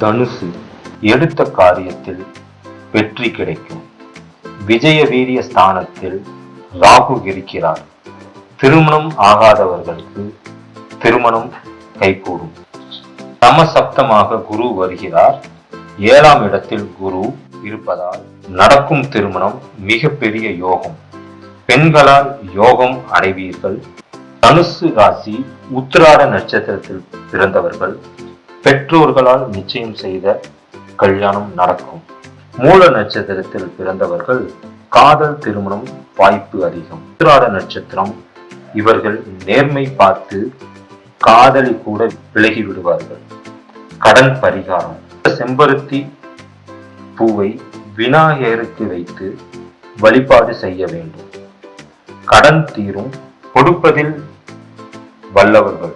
தனுசு, எடுத்த காரியத்தில் வெற்றி கிடைக்கும். விஜய வீரிய ஸ்தானத்தில் ராகு இருக்கிறார். திருமணம் ஆகாதவர்களுக்கு திருமணம் கைகூடும். சமசப்தமாக குரு வருகிறார். 7ஆம் இடத்தில் குரு இருப்பதால் நடக்கும் திருமணம் மிகப்பெரிய யோகம். பெண்களால் யோகம் அடைவீர்கள். தனுசு ராசி உத்திராட நட்சத்திரத்தில் பிறந்தவர்கள் பெற்றோர்களால் நிச்சயம் செய்த கல்யாணம் நடக்கும். மூல நட்சத்திரத்தில் பிறந்தவர்கள் காதல் திருமணம் வாய்ப்பு அதிகம். உத்திராட நட்சத்திரம் இவர்கள் நேர்மை பார்த்து காதலி கூட விலகி விடுவார்கள். கடன் பரிகாரம்: செம்பருத்தி பூவை விநாயகருக்கு வைத்து வழிபாடு செய்ய வேண்டும். கடன் தீரும். கொடுப்பதில் வல்லவர்கள்.